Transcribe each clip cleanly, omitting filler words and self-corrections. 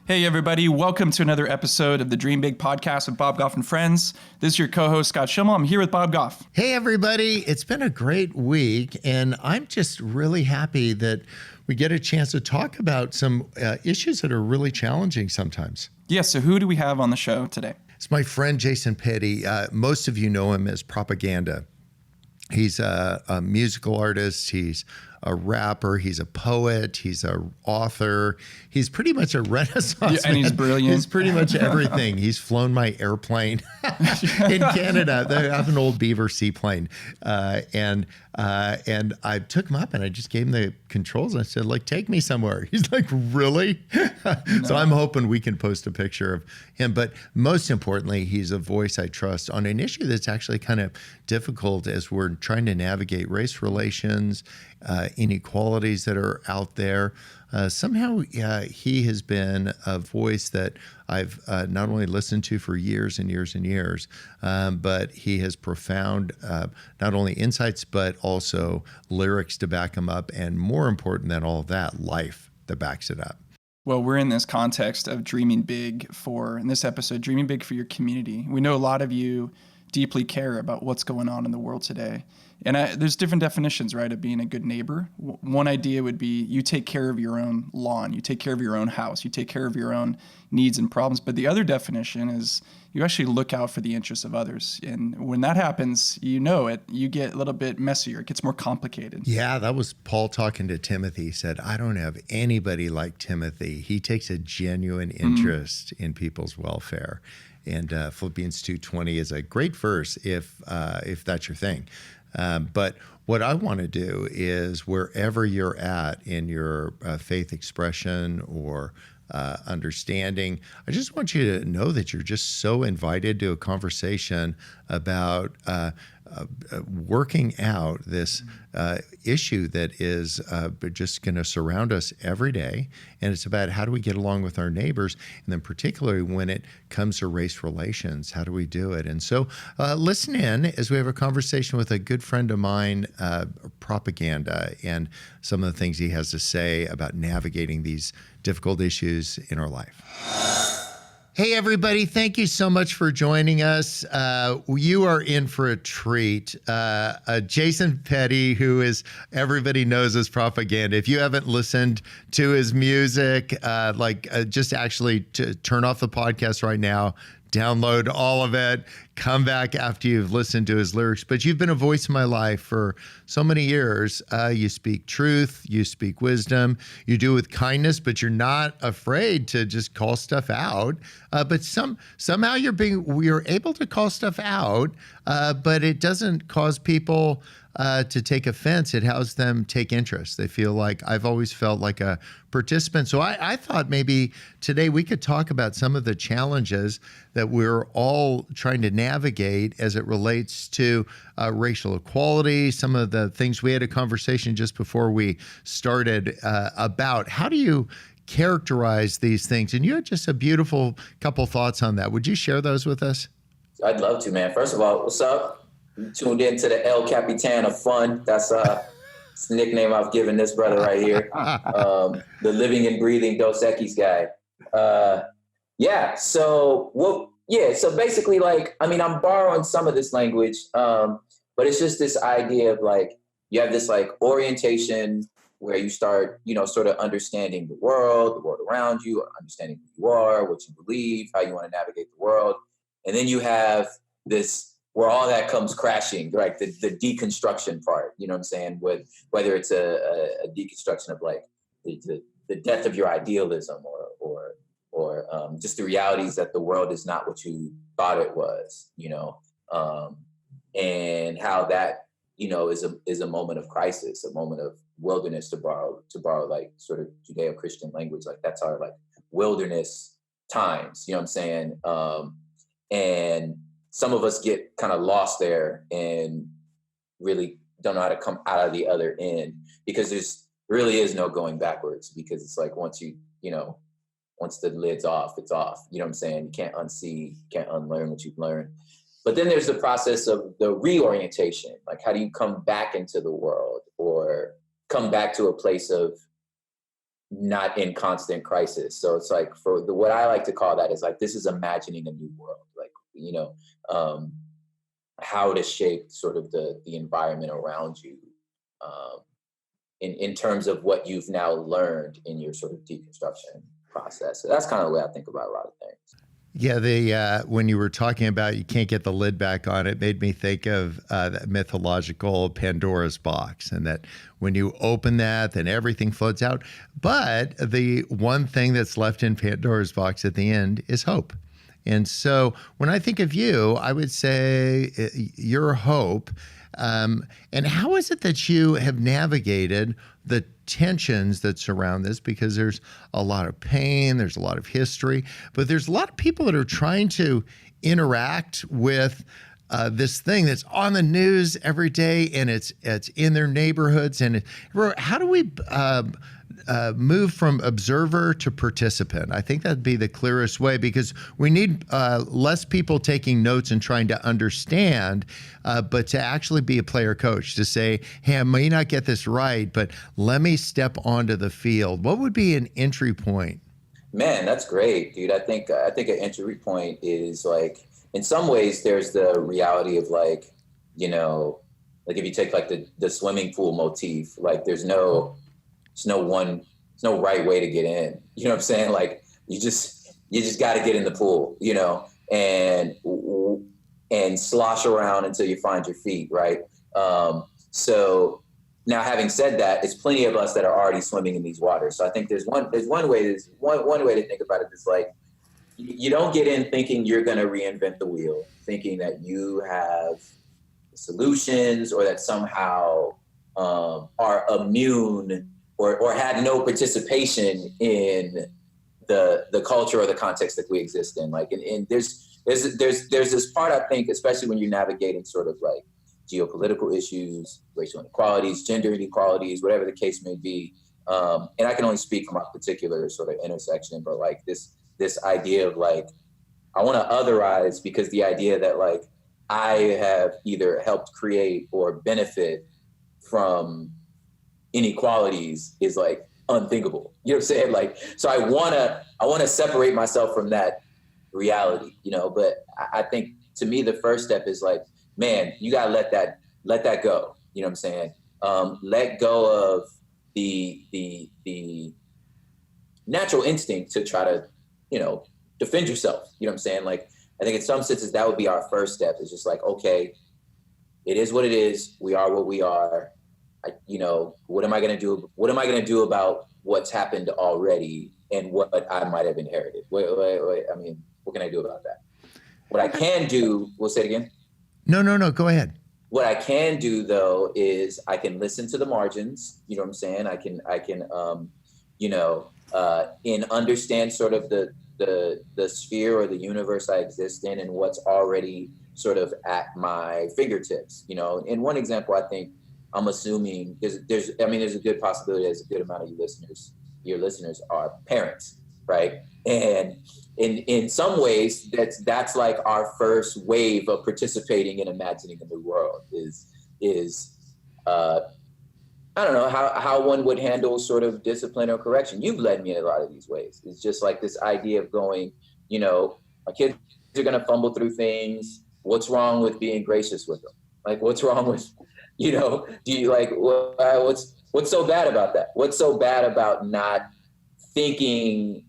Hey everybody, welcome to another episode of the Dream Big podcast with Bob Goff and friends. This is your co-host Scott Schimmel. I'm here with Bob Goff. Hey everybody, it's been a great week and I'm just really happy that we get a chance to talk about some issues that are really challenging sometimes. Yes, so who do we have on the show today? It's my friend Jason Petty. Most of you know him as Propaganda. He's a musical artist. He's a rapper. He's a poet. He's an author. He's pretty much a Renaissance man. And he's brilliant. He's pretty much everything. He's flown my airplane in Canada. I have an old Beaver seaplane, and I took him up and I just gave him the controls. And I said, like, take me somewhere. He's like, really? So I'm hoping we can post a picture of him. But most importantly, he's a voice I trust on an issue that's actually kind of difficult as we're trying to navigate race relations, inequalities that are out there. Somehow he has been a voice that I've not only listened to for years and years and years, but he has profound not only insights, but also lyrics to back him up. And more important than all of that, life that backs it up. Well, we're in this context of dreaming big in this episode, dreaming big for your community. We know a lot of you deeply care about what's going on in the world today. And there's different definitions, right, of being a good neighbor. One idea would be you take care of your own lawn, you take care of your own house, you take care of your own needs and problems. But the other definition is you actually look out for the interests of others. And when that happens, you get a little bit messier. It gets more complicated. Yeah, that was Paul talking to Timothy. He said, I don't have anybody like Timothy. He takes a genuine interest in people's welfare. And Philippians 2:20 is a great verse if that's your thing. But what I want to do is wherever you're at in your faith expression or understanding, I just want you to know that you're just so invited to a conversation about working out this issue that is just going to surround us every day. And it's about how do we get along with our neighbors, and then particularly when it comes to race relations, how do we do it? And so listen in as we have a conversation with a good friend of mine, Propaganda, and some of the things he has to say about navigating these difficult issues in our life. Hey, everybody. Thank you so much for joining us. You are in for a treat. Jason Petty, who is everybody knows as Propaganda. If you haven't listened to his music, just actually to turn off the podcast right now, download all of it, come back after you've listened to his lyrics. But you've been a voice in my life for so many years. You speak truth, you speak wisdom, you do it with kindness, but you're not afraid to just call stuff out. But somehow you're able to call stuff out, but it doesn't cause people to take offense. It has them take interest. They feel like I've always felt like a participant. So I thought maybe today we could talk about some of the challenges that we're all trying to navigate as it relates to racial equality, some of the things we had a conversation just before we started about how do you characterize these things? And you had just a beautiful couple thoughts on that. Would you share those with us? I'd love to, man. First of all, what's up? You tuned in to the El Capitan of Fun. That's the nickname I've given this brother right here. The living and breathing Dos Equis guy. So basically, I'm borrowing some of this language, but it's just this idea of you have this orientation where you start, sort of understanding the world around you, understanding who you are, what you believe, how you want to navigate the world. And then you have this where all that comes crashing, right? The deconstruction part, you know what I'm saying? Whether it's a deconstruction of the death of your idealism or just the realities that the world is not what you thought it was, and how that, is a moment of crisis, a moment of wilderness, to borrow sort of Judeo-Christian language. That's our wilderness times, you know what I'm saying? And some of us get kind of lost there and really don't know how to come out of the other end, because there's really is no going backwards, because it's once once the lid's off, it's off. You know what I'm saying? You can't unsee, you can't unlearn what you've learned. But then there's the process of the reorientation. How do you come back into the world or come back to a place of not in constant crisis. So it's like for the what I like to call that is like this is imagining a new world, like um, how to shape sort of the environment around you, um, in terms of what you've now learned in your sort of deconstruction process. So that's kind of the way I think about a lot of things. Yeah, the when you were talking about you can't get the lid back on, it made me think of that mythological Pandora's box, and that when you open that, then everything floats out. But the one thing that's left in Pandora's box at the end is hope. And so when I think of you, I would say your hope. And how is it that you have navigated the tensions that surround this? Because there's a lot of pain, there's a lot of history, but there's a lot of people that are trying to interact with this thing that's on the news every day, and it's in their neighborhoods. And how do we move from observer to participant? I think that'd be the clearest way, because we need less people taking notes and trying to understand, but to actually be a player coach, to say, hey, I may not get this right, but let me step onto the field. What would be an entry point? Man, that's great, dude. I think an entry point is like, in some ways, there's the reality of like, like if you take like the swimming pool motif, like there's no right way to get in. You know what I'm saying? Like you just got to get in the pool, and slosh around until you find your feet, right? So now, having said that, it's plenty of us that are already swimming in these waters. So I think there's one way to think about it. It's like you don't get in thinking you're going to reinvent the wheel, thinking that you have solutions or that somehow are immune or had no participation in the culture or the context that we exist in. Like, and there's this part, I think, especially when you're navigating sort of like geopolitical issues, racial inequalities, gender inequalities, whatever the case may be. And I can only speak from a particular sort of intersection, but like this idea of like, I want to otherize, because the idea that like I have either helped create or benefit from inequalities is like unthinkable. You know what I'm saying? Like, so I want to separate myself from that reality, but I think to me, the first step is like, man, you gotta let that go. You know what I'm saying? Let go of the natural instinct to try to, defend yourself. You know what I'm saying? Like, I think in some senses that would be our first step. It's just like, okay, it is what it is. We are what we are. What am I going to do? What am I going to do about what's happened already and what I might have inherited? Wait. I mean, what can I do about that? What I can do, we'll say it again. No, go ahead. What I can do though, is I can listen to the margins. You know what I'm saying? I can, and understand sort of the sphere or the universe I exist in and what's already sort of at my fingertips. In one example, I think I'm assuming there's a good possibility there's a good amount of your listeners are parents, right? And in some ways, that's like our first wave of participating in imagining a new world is I don't know how one would handle sort of discipline or correction. You've led me in a lot of these ways. It's just like this idea of going, my kids are going to fumble through things. What's wrong with being gracious with them? Like, what's wrong with, do you like, what's so bad about that? What's so bad about not thinking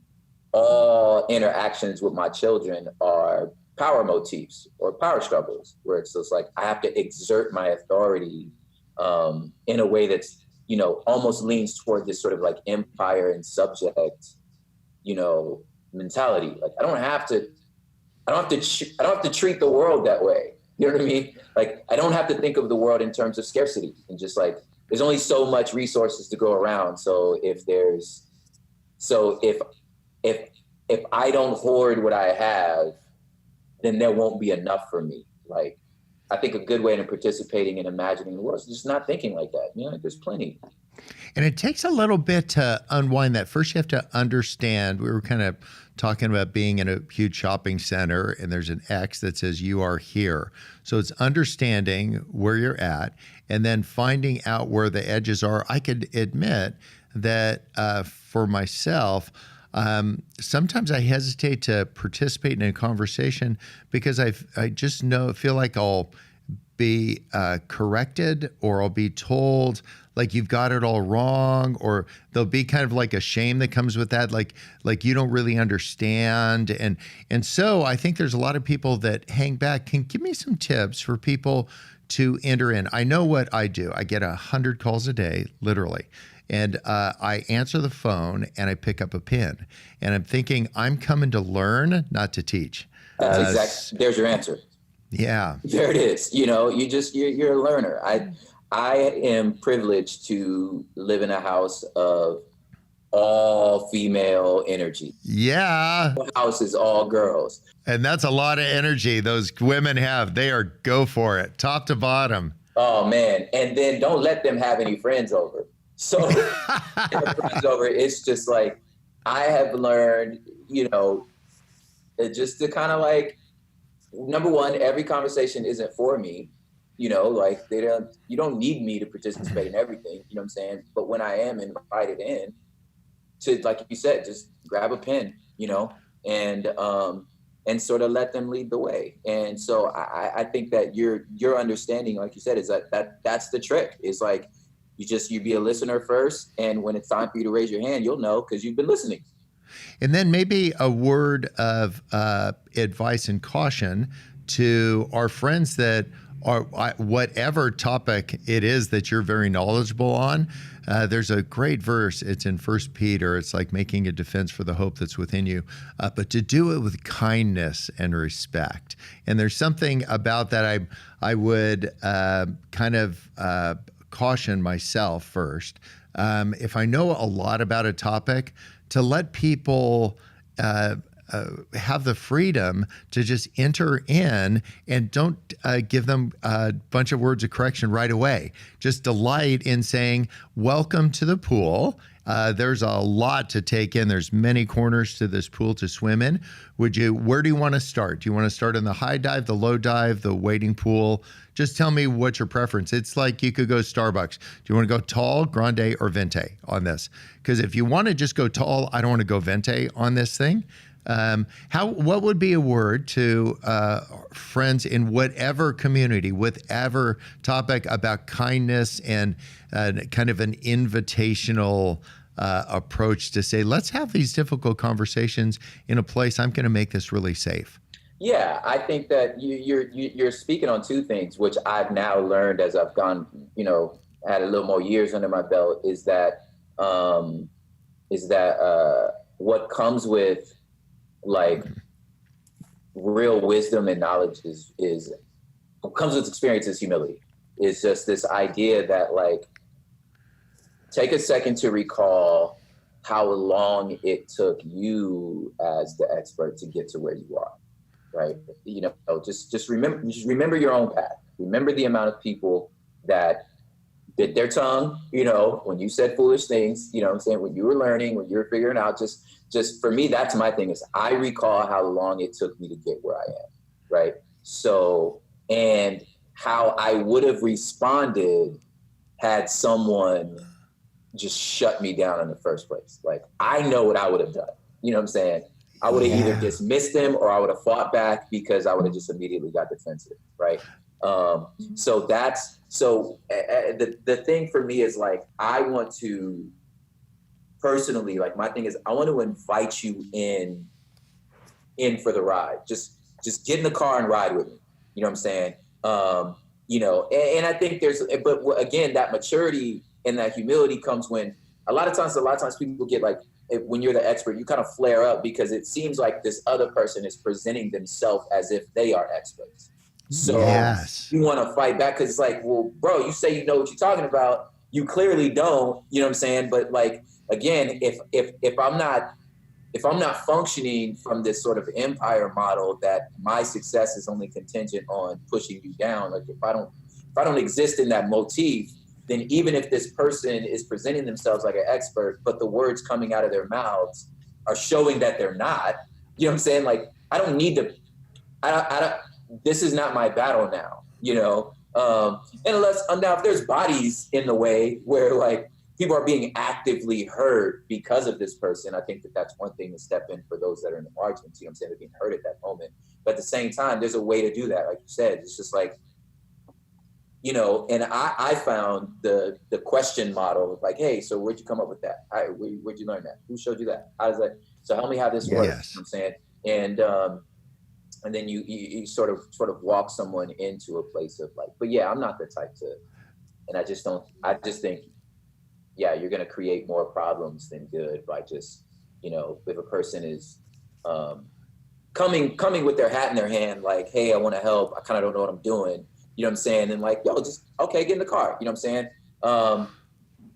all interactions with my children are power motifs or power struggles, where it's just like, I have to exert my authority in a way that's, almost leans toward this sort of like empire and subject, mentality. Like, I don't have to treat the world that way. You know what I mean? Like, I don't have to think of the world in terms of scarcity and just like, there's only so much resources to go around. So if I don't hoard what I have, then there won't be enough for me. Like, I think a good way in participating and imagining the world is just not thinking like that. There's plenty. And it takes a little bit to unwind that. First, you have to understand. We were kind of talking about being in a huge shopping center, and there's an X that says you are here. So it's understanding where you're at and then finding out where the edges are. I could admit that for myself, sometimes I hesitate to participate in a conversation because I just feel like I'll be corrected, or I'll be told like you've got it all wrong, or there'll be kind of like a shame that comes with that, like you don't really understand. And so I think there's a lot of people that hang back. Can give me some tips for people to enter in. I know what I do. I get 100 calls a day, literally. And I answer the phone and I pick up a pen. And I'm thinking, I'm coming to learn, not to teach. Exactly. There's your answer. Yeah. There it is. You're a learner. I am privileged to live in a house of all female energy. Yeah. The house is all girls. And that's a lot of energy those women have. They are go for it, top to bottom. Oh, man. And then don't let them have any friends over. So friends over, it's just like, I have learned, just to kind of like, number one, every conversation isn't for me. You don't need me to participate in everything, you know what I'm saying? But when I am invited in to, like you said, just grab a pen, and sort of let them lead the way. And so I think that your understanding, like you said, is that's the trick. It's like, you be a listener first. And when it's time for you to raise your hand, you'll know because you've been listening. And then maybe a word of advice and caution to our friends that are whatever topic it is that you're very knowledgeable on. There's a great verse. It's in 1 Peter. It's like making a defense for the hope that's within you, but to do it with kindness and respect. And there's something about that I would kind of caution myself first. If I know a lot about a topic, to let people have the freedom to just enter in and don't give them a bunch of words of correction right away. Just delight in saying, welcome to the pool. There's a lot to take in. There's many corners to this pool to swim in. Where do you want to start? Do you want to start in the high dive, the low dive, the wading pool? Just tell me what's your preference. It's like you could go Starbucks. Do you want to go tall, grande, or venti on this? Because if you want to just go tall, I don't want to go venti on this thing. What would be a word to friends in whatever community, whatever topic about kindness and kind of an invitational approach to say, let's have these difficult conversations in a place I'm going to make this really safe? Yeah, I think that you're speaking on two things, which I've now learned as I've gone, had a little more years under my belt, is that what comes with like real wisdom and knowledge is what comes with experience is humility. It's just this idea that like, take a second to recall how long it took you as the expert to get to where you are, right? Just remember your own path. Remember the amount of people that bit their tongue, when you said foolish things, what I'm saying, when you were learning, when you were figuring out, just for me, that's my thing, is I recall how long it took me to get where I am, right? So, and how I would have responded had someone just shut me down in the first place. Like, I know what I would have done. You know what I'm saying? I would have either dismissed them or I would have fought back because I would have just immediately got defensive, right? So the thing for me is like, I want to personally, like my thing is I want to invite you in for the ride. Just get in the car and ride with me. You know what I'm saying? And I think but again, that maturity and that humility comes when a lot of times people get like, when you're the expert, you kind of flare up because it seems like this other person is presenting themselves as if they are experts. So you want to fight back because it's like, well, bro, you say you know what you're talking about. You clearly don't, you know what I'm saying? But like, again, if I'm not if I'm not functioning from this sort of empire model that my success is only contingent on pushing you down, like if I don't exist in that motif, then even if this person is presenting themselves like an expert, but the words coming out of their mouths are showing that they're not, you know what I'm saying? Like, I don't need to, I don't, this is not my battle now, you know? And unless, now if there's bodies in the way where like people are being actively hurt because of this person, I think that that's one thing to step in for those that are in the margins, you know what I'm saying? They're being hurt at that moment. But at the same time, there's a way to do that. Like you said, it's just like, you know, and I found the question model of like, hey, so where'd you come up with that? Where'd you learn that? Who showed you that? How does that? So help me how this works. Yes. You know what I'm saying? And then you sort of walk someone into a place of like, but yeah, I'm not the type to, and I just think, yeah, you're going to create more problems than good by just, you know, if a person is coming with their hat in their hand, like, hey, I want to help. I kind of don't know what I'm doing. You know what I'm saying? And like, yo, just, okay, get in the car. You know what I'm saying?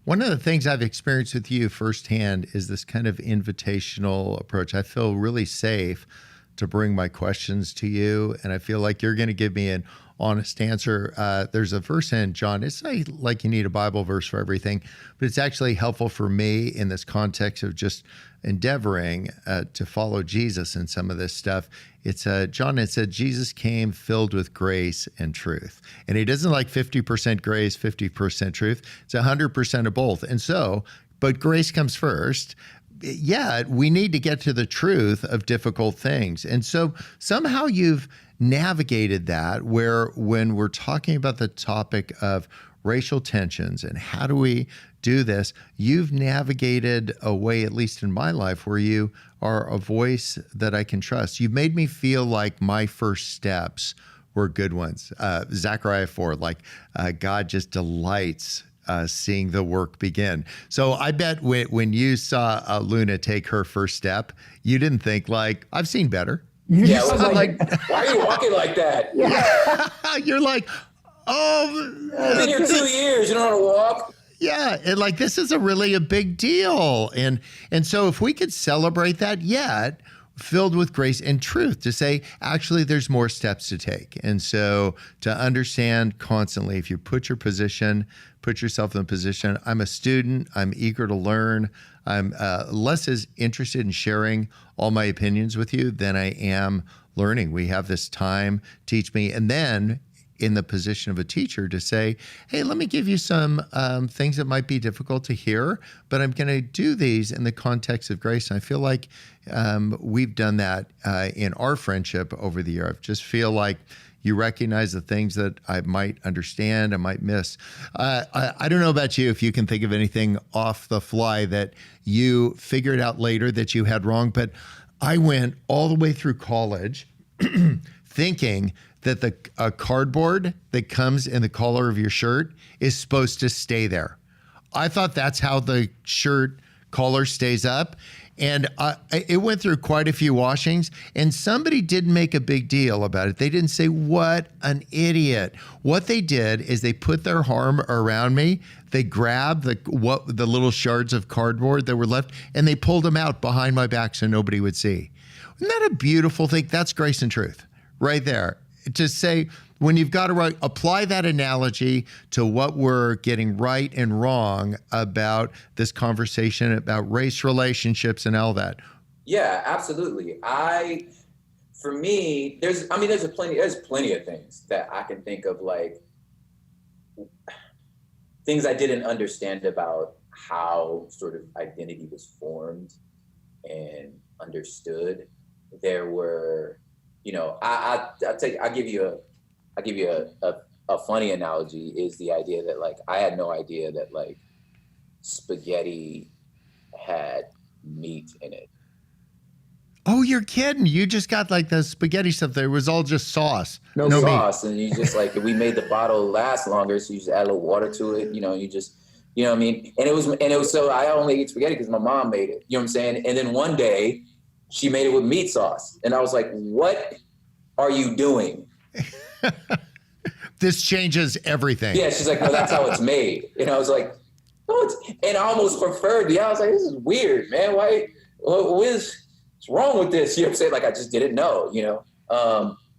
One of the things I've experienced with you firsthand is this kind of invitational approach. I feel really safe to bring my questions to you, and I feel like you're going to give me an honest answer. There's a verse in John. It's not like you need a Bible verse for everything, but it's actually helpful for me in this context of just endeavoring to follow Jesus in some of this stuff. It's John, it said, Jesus came filled with grace and truth. And he doesn't like 50% grace, 50% truth. It's 100% of both. And so, but grace comes first. Yeah, we need to get to the truth of difficult things. And so somehow you've navigated that, where when we're talking about the topic of racial tensions and how do we do this, you've navigated a way, at least in my life, where you are a voice that I can trust. You've made me feel like my first steps were good ones. Zechariah 4, like God just delights seeing the work begin. So I bet when you saw Luna take her first step, you didn't think like, I've seen better. Yeah, I was like, why are you walking like that? Yeah. You're like, oh. I've been here 2 years, you don't know how to walk. Yeah, and like this is a big deal. And so if we could celebrate that, yet filled with grace and truth, to say, actually, there's more steps to take. And so to understand constantly, if you put yourself in a position, I'm a student, I'm eager to learn, I'm less as interested in sharing all my opinions with you than I am learning. We have this time, teach me, and then in the position of a teacher to say, hey, let me give you some things that might be difficult to hear, but I'm going to do these in the context of grace. And I feel like we've done that in our friendship over the year. I just feel like you recognize the things that I might understand, I might miss. I don't know about you, if you can think of anything off the fly that you figured out later that you had wrong, but I went all the way through college thinking that the cardboard that comes in the collar of your shirt is supposed to stay there. I thought that's how the shirt collar stays up. And it went through quite a few washings, and somebody didn't make a big deal about it. They didn't say, what an idiot. What they did is they put their arm around me, they grabbed the little shards of cardboard that were left, and they pulled them out behind my back so nobody would see. Isn't that a beautiful thing? That's grace and truth right there. To say, when you've got to apply that analogy to what we're getting right and wrong about this conversation about race relationships and all that. Yeah, absolutely. For me, there's plenty of things that I can think of, like things I didn't understand about how sort of identity was formed and understood. There were, you know, I'll give you a funny analogy, is the idea that like I had no idea that like spaghetti had meat in it. Oh, you're kidding. You just got like the spaghetti stuff there. It was all just sauce. No sauce. Meat. And you just like, we made the bottle last longer. So you just add a little water to it, you know, you just, you know what I mean? And it was, so I only eat spaghetti because my mom made it, you know what I'm saying? And then one day she made it with meat sauce. And I was like, what are you doing? This changes everything. Yeah. She's like, no, that's how it's made. And I was like, no, and I almost preferred, I was like, this is weird, man. Why, what is, what's wrong with this? You know what I'm saying? Like, I just didn't know, you know?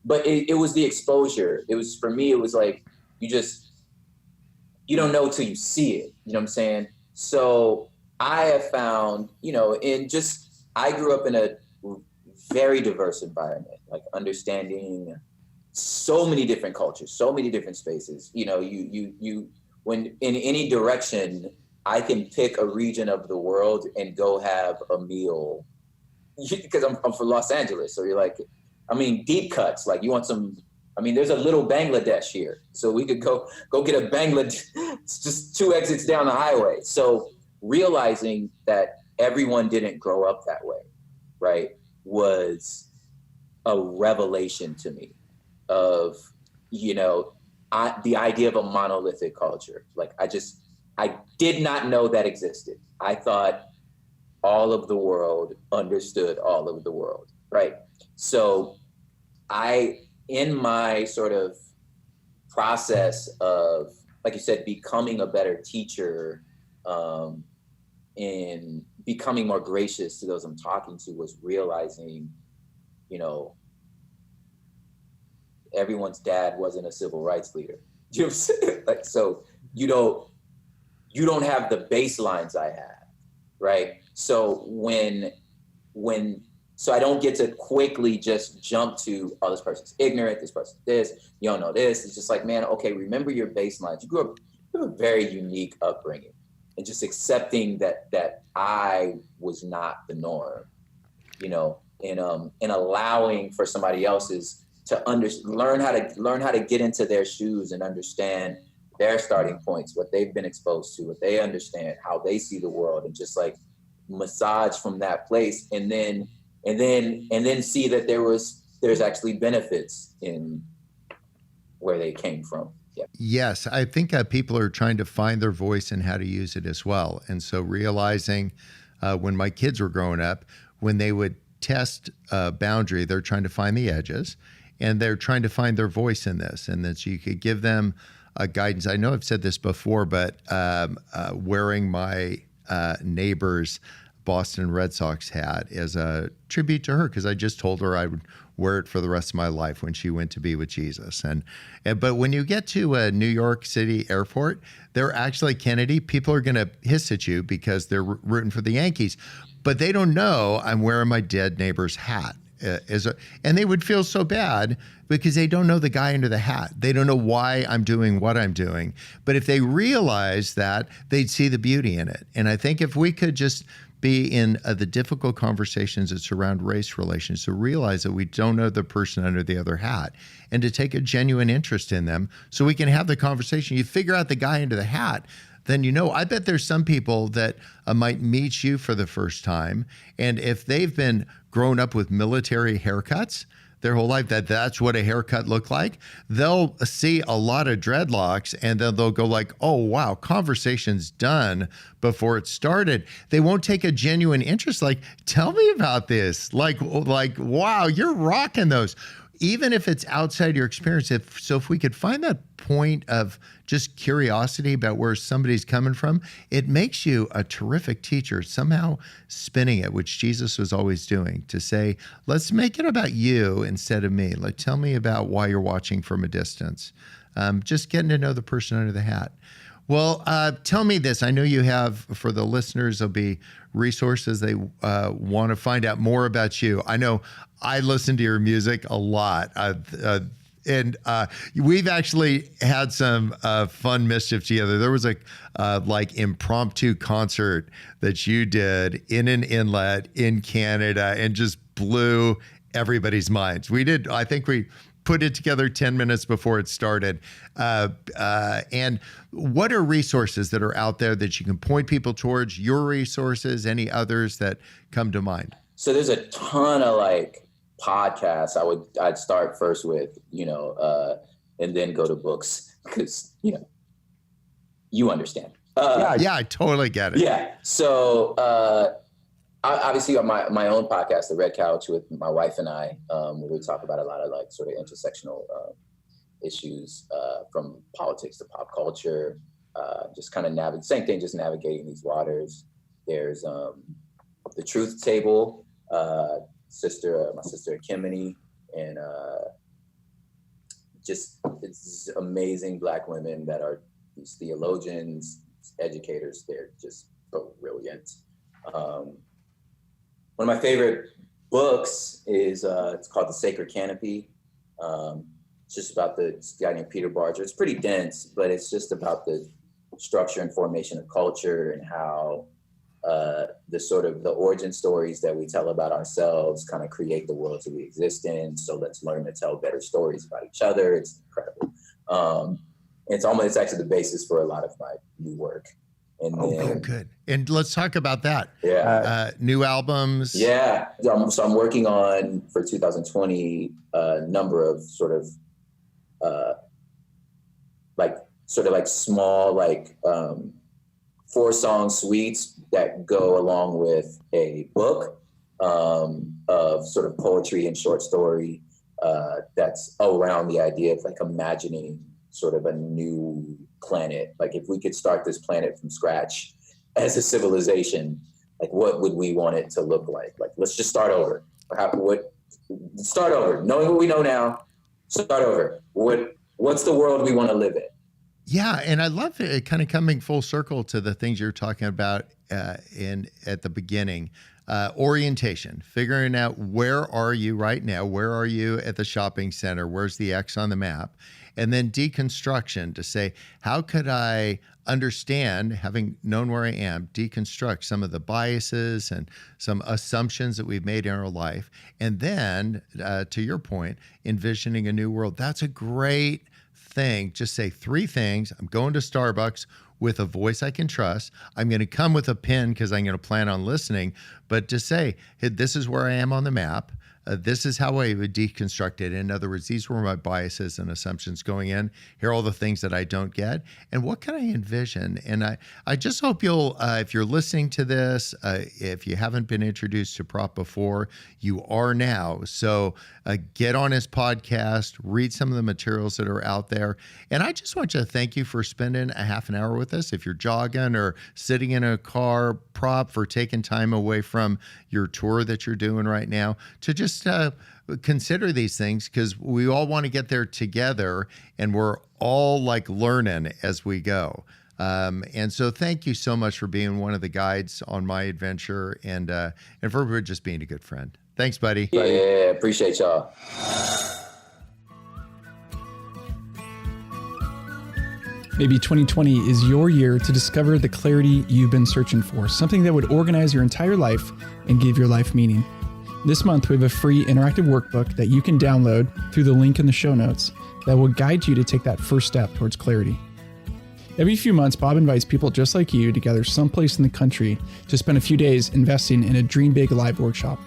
But it was the exposure. It was, for me, it was like, you don't know till you see it. You know what I'm saying? So I have found, you know, I grew up in a very diverse environment, like understanding so many different cultures, so many different spaces. You know, when in any direction, I can pick a region of the world and go have a meal because I'm from Los Angeles. So you're like, I mean, deep cuts, like you want some, I mean, there's a little Bangladesh here. So we could go get a Bangladesh, it's just 2 exits down the highway. So realizing that everyone didn't grow up that way, right, was a revelation to me of, you know, the idea of a monolithic culture. Like, I did not know that existed. I thought all of the world understood all of the world, right? So in my sort of process of, like you said, becoming a better teacher, and becoming more gracious to those I'm talking to, was realizing, you know, everyone's dad wasn't a civil rights leader. You know what I'm saying? Like, so you don't have the baselines I have, right? So so I don't get to quickly just jump to, oh, this person's ignorant, this person's this, you don't know this. It's just like, man, okay, remember your baselines. You have a very unique upbringing, and just accepting that I was not the norm, you know, and allowing for somebody else's to learn how to get into their shoes and understand their starting points, what they've been exposed to, what they understand, how they see the world, and just like massage from that place, and then see that there's actually benefits in where they came from. Yeah. Yes, I think people are trying to find their voice and how to use it as well. And so realizing when my kids were growing up, when they would test a boundary, they're trying to find the edges, and they're trying to find their voice in this, and that you could give them guidance. I know I've said this before, but wearing my neighbor's Boston Red Sox hat as a tribute to her, because I just told her I would wear it for the rest of my life when she went to be with Jesus. But when you get to New York City airport, they're actually, Kennedy, people are going to hiss at you because they're rooting for the Yankees, but they don't know I'm wearing my dead neighbor's hat. And they would feel so bad because they don't know the guy under the hat. They don't know why I'm doing what I'm doing. But if they realize that, they'd see the beauty in it. And I think if we could just be in the difficult conversations that surround race relations, to realize that we don't know the person under the other hat, and to take a genuine interest in them so we can have the conversation. You figure out the guy under the hat, then, you know, I bet there's some people that might meet you for the first time, and if they've been grown up with military haircuts their whole life, that's what a haircut looked like, they'll see a lot of dreadlocks, and then they'll go like, oh, wow, conversation's done before it started. They won't take a genuine interest, like, tell me about this. Like, wow, you're rocking those. Even if it's outside your experience, if we could find that point of just curiosity about where somebody's coming from, it makes you a terrific teacher, somehow spinning it, which Jesus was always doing, to say, let's make it about you instead of me. Like, tell me about why you're watching from a distance. Just getting to know the person under the hat. Well, tell me this. I know you have, for the listeners, there'll be resources they want to find out more about you. I know I listen to your music a lot. And we've actually had some fun mischief together. There was a like impromptu concert that you did in an inlet in Canada and just blew everybody's minds. I think we put it together 10 minutes before it started. And what are resources that are out there that you can point people towards? Your resources, any others that come to mind? So there's a ton of like podcasts I'd start first with, you know, and then go to books, because, you know, you understand. Yeah, I totally get it. Yeah. So obviously on my own podcast, The Red Couch, with my wife and I, where we talk about a lot of like sort of intersectional issues, from politics to pop culture, just kind of same thing, just navigating these waters. There's The Truth Table, my sister Kimini, and just it's amazing Black women that are these theologians, educators. They're just brilliant. One of my favorite books is it's called The Sacred Canopy. It's just about this guy named Peter Barger. It's pretty dense, but it's just about the structure and formation of culture and how the sort of the origin stories that we tell about ourselves kind of create the worlds that we exist in. So let's learn to tell better stories about each other. It's incredible. It's actually the basis for a lot of my new work. And then, good. And let's talk about that. Yeah. New albums. Yeah. So I'm working on, for 2020, a number of sort of small, 4-song suites that go along with a book of sort of poetry and short story that's around the idea of like imagining sort of a new planet. Like if we could start this planet from scratch as a civilization, like what would we want it to look like? Like, let's just start over. Start over, knowing what we know now, start over. What's the world we want to live in? Yeah, and I love it kind of coming full circle to the things you're talking about at the beginning. Orientation, figuring out where are you right now? Where are you at the shopping center? Where's the X on the map? And then deconstruction, to say, how could I understand, having known where I am, deconstruct some of the biases and some assumptions that we've made in our life. And then, to your point, envisioning a new world. That's a great thing. Just say 3 things. I'm going to Starbucks with a voice I can trust. I'm going to come with a pen because I'm going to plan on listening. But to say, hey, this is where I am on the map. This is how I would deconstruct it. In other words, these were my biases and assumptions going in. Here are all the things that I don't get. And what can I envision? And I just hope you'll, if you're listening to this, if you haven't been introduced to Prop before, you are now. So get on his podcast, read some of the materials that are out there. And I just want to thank you for spending a half an hour with us. If you're jogging or sitting in a car, Prop, for taking time away from your tour that you're doing right now to just consider these things, because we all want to get there together and we're all like learning as we go. And so thank you so much for being one of the guides on my adventure and for just being a good friend. Thanks, buddy. Yeah, appreciate y'all. Maybe 2020 is your year to discover the clarity you've been searching for, something that would organize your entire life and give your life meaning. This month, we have a free interactive workbook that you can download through the link in the show notes that will guide you to take that first step towards clarity. Every few months, Bob invites people just like you to gather someplace in the country to spend a few days investing in a Dream Big live workshop,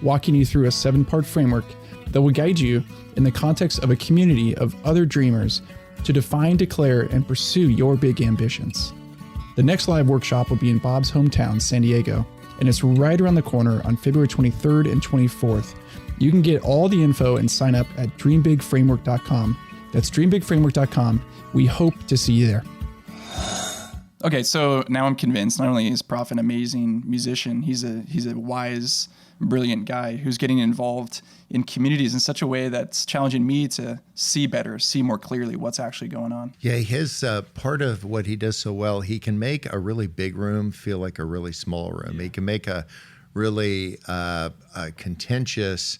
walking you through a 7-part framework that will guide you in the context of a community of other dreamers to define, declare, and pursue your big ambitions. The next live workshop will be in Bob's hometown, San Diego, and it's right around the corner on February 23rd and 24th. You can get all the info and sign up at dreambigframework.com. That's dreambigframework.com. We hope to see you there. Okay, so now I'm convinced not only is Prof an amazing musician, he's a wise, brilliant guy who's getting involved in communities in such a way that's challenging me to see better, see more clearly what's actually going on. Yeah, his part of what he does so well, he can make a really big room feel like a really small room. Yeah. He can make a really contentious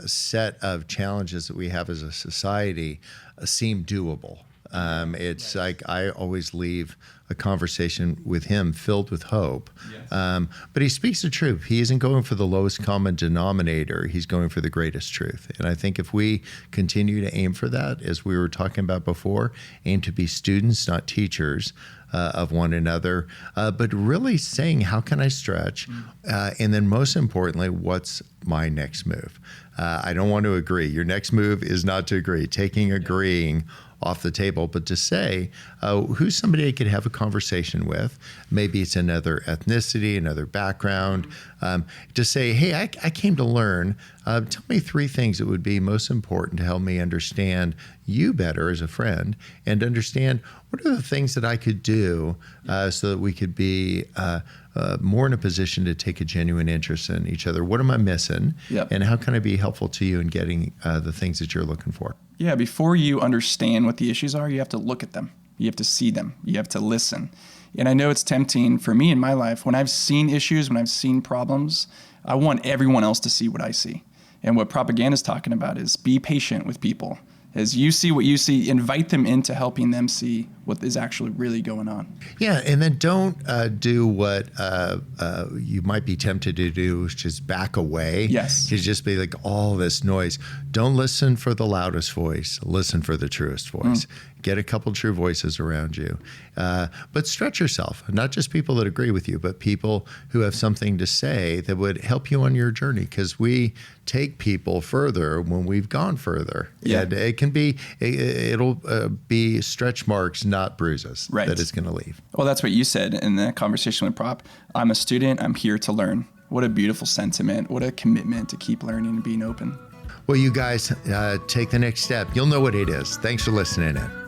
set of challenges that we have as a society seem doable. It's like I always leave a conversation with him filled with hope. Yes. But he speaks the truth. He isn't going for the lowest common denominator. He's going for the greatest truth. And I think if we continue to aim for that, as we were talking about before, aim to be students, not teachers of one another, but really saying, how can I stretch? And then most importantly, what's my next move? I don't want to agree. Your next move is not to agree. Taking agreeing off the table, but to say who's somebody I could have a conversation with. Maybe it's another ethnicity, another background. To say, hey, I came to learn. Tell me 3 things that would be most important to help me understand you better as a friend and understand what are the things that I could do so that we could be more in a position to take a genuine interest in each other. What am I missing? Yep. And how can I be helpful to you in getting the things that you're looking for? Yeah, before you understand what the issues are, you have to look at them. You have to see them. You have to listen. And I know it's tempting for me in my life. When I've seen issues, when I've seen problems, I want everyone else to see what I see. And what propaganda is talking about is be patient with people. As you see what you see, invite them into helping them see what is actually really going on. Yeah, and then don't do what you might be tempted to do, which is back away. Yes. To just be like all this noise. Don't listen for the loudest voice. Listen for the truest voice. Get a couple true voices around you. But stretch yourself. Not just people that agree with you, but people who have something to say that would help you on your journey, because we take people further when we've gone further. Yeah. And it can be, it'll be stretch marks, not bruises, Right. that it's going to leave. Well, that's what you said in that conversation with Prop. I'm a student. I'm here to learn. What a beautiful sentiment. What a commitment to keep learning and being open. Well, you guys take the next step. You'll know what it is. Thanks for listening in.